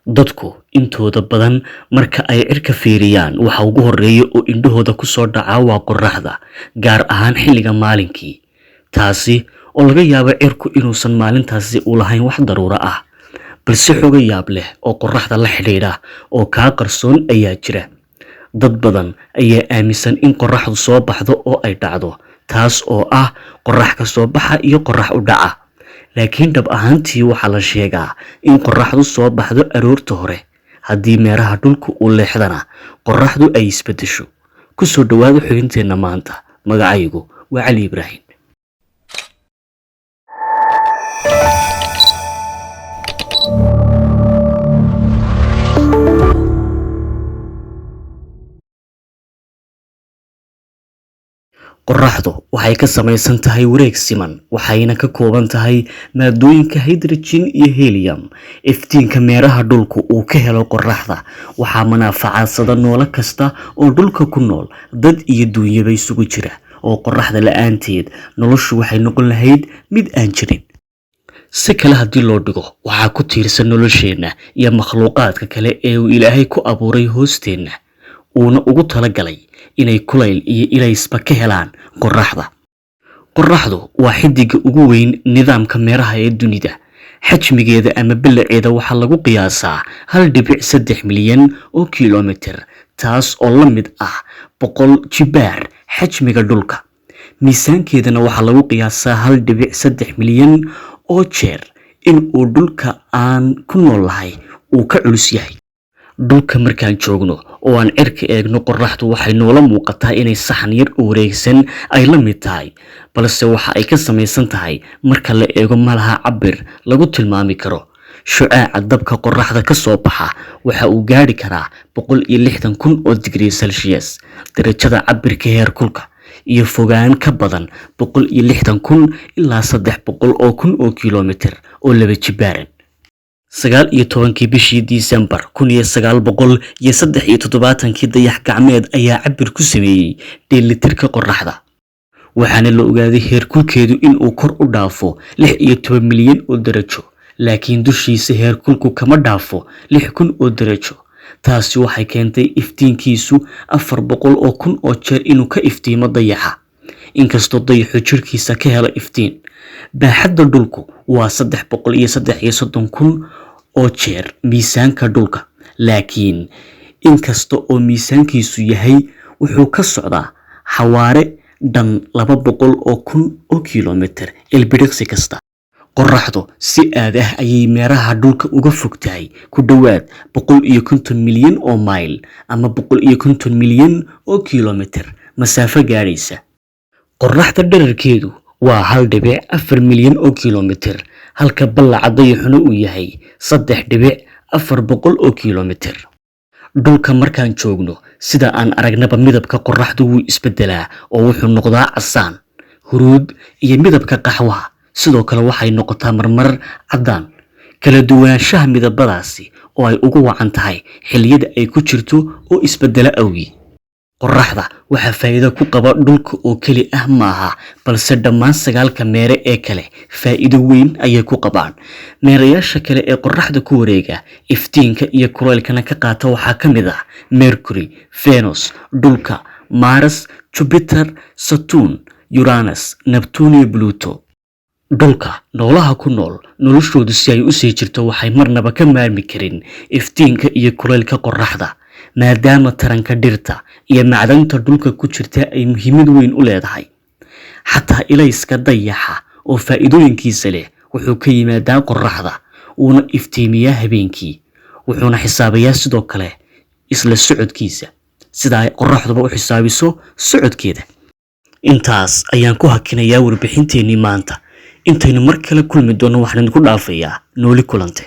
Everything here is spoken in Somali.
dadku intooda badan marka ay cirka fiiriyaan waxa ugu horeeya oo indhahooda ku soo dhaca waa qorraxda, gaar ahaan xilliga maalinkii. taasi oo laga yaabo cirku inuusan maalintaasi u lahayn wax daruuro ah, balse xoga yaab leh oo qorraxda la xidhiidha oo kaa qarsoon ayaa jira. dad badan ayaa aaminsan in qorraxdu soo baxdo oo ay dhacdo, taas oo ah qorrax ka soo baxa iyo qorrax u dhaca. laakiin dhab ahaantii waxaa la sheegaa in qorraxdu soo baxdo aroorta hore, haddii meeraha dhulku u leexdana qorraxdu ay isbedesho. ku soo dhawaada xubinteenna maanta. magacaygu waa Cali Ibraahim. qorraxdu waxay ka samaysan tahay wareeg siman, waxayna ka kooban tahay maadooyinka hydrogen iyo helium. iftiinka meeraha dhulku uu ka helo qorraxda waxaa manaafacadsada noole kasta oo dhulka ku nool, dad iyo duunyaba isugu jira, oo qorraxda la'aanteed noloshu waxay noqon lahayd mid aan jirin. si kale haddii loo dhigo, waxaa ku tiirsan nolosheenna iyo makhluuqaadka kale ee uu Ilaahay ku abuuray hoosteenna, uuna ugu talagalay inay kulayl iyo ilaysba ka helaan qorraxda. qorraxdu waa xiddiga ugu weyn nidaamka meeraha ee dunida. xajmigeeda ama ballaceeda waxaa lagu qiyaasaa 1.3 milyan oo kiiloomitir, taas oo la mid ah 100 jibaar xajmiga dhulka. miisaankeedana waxaa lagu qiyaasaa 1.3 milyan oo jeer in uu dhulka aan ku noolahay uu ka culus yahay. dhulka markaan joogno oo aan cirka eegno, qorraxdu waxay noola muuqataa inay saxan yar oo wareegsan ay la mid tahay, balse waxa ay ka samaysan tahay marka la eego malaha cabir lagu tilmaami karo. shucaaca dabka qorraxda ka soo baxa waxa uu gaari karaa 160,000 oo digrii Celsius darajada cabirka heerkulka, iyo fogaan ka badan 160,000 ilaa 300,000 oo kiiloomitir oo laba jibaaran. 19 bishii Disembar 1973 dayax gacmeed ayaa cabir ku sameeyay dheelitirka qorraxda, waxaana la ogaaday heerkulkeedu inuu kor u dhaafo 16 milyan oo darajo, laakiin dushiisa heerkulku kama dhaafo 6,000 oo darajo. taasi waxay keentay iftiinkiisu 400,000 oo jeer inuu ka iftiimo dayaxa, inkastoo dayaxu jirkiisa ka helo iftiin. baaxadda dhulku waa 333,000 oo jeer miisaanka dhulka, laakiin inkasta oo miisaankiisu yahay, wuxuu ka socdaa xawaare dhan 200,000 oo kiiloomitir ilbiriqsi kasta. qorraxdu si aad ah ayay meeraha dhulka uga fog tahay, ku dhowaad 150 milyan oo mayl ama 150 milyan oo kiiloomitir masaafo gaadhaysa. qorraxda dhererkeedu waa 1.4 milyan oo kiiloomitir, halka ballaca dayaxuna uu yahay 3.4 oo kiiloomitir. dhulka markaan joogno, sida aan aragnaba midabka qorraxdu wuu isbedelaa oo wuxuu noqdaa casaan, huruud iyo midabka qaxwaha. sidoo kale waxay noqotaa marmar caddaan. kala duwanaanshaha midabadaasi oo ay ugu wacan tahay xilliyada ay ku jirto oo isbedela awgi. qorraxda waxaa faa'iido ku qaba dhulka oo keli ah maaha, balse dhammaan 9 meere ee kale faa'iido weyn ayay ku qabaan. meerayaasha kale ee qorraxda ku wareega, iftiinka iyo kulaylkana ka qaata waxaa ka mid ah Mercury, Venus, dhulka, Mars, Jupiter, Saturn, Uranus, Neptune iyo Pluto. dhulka noolaha ku nool noloshoodu si ay u sii jirto waxay marnaba ka maarmi karin iftiinka iyo kulaylka qorraxda, maadaama taranka dhirta iyo macdanta dhulka ku jirta ay muhiimad weyn u leedahay. xataa ilayska dayaxa oo faa'iidooyinkiisa leh wuxuu ka yimaadaa qorraxda, uuna iftiimiyaa habeenkii, wuxuuna xisaabayaa sidoo kale isla socodkiisa sida ay qorraxduba u xisaabiso socodkeeda. intaas ayaan ku hakinayaa warbixinteennii maanta. intaynu mar kale kulmi doono waxaan idinku dhaafayaa nooli kulante.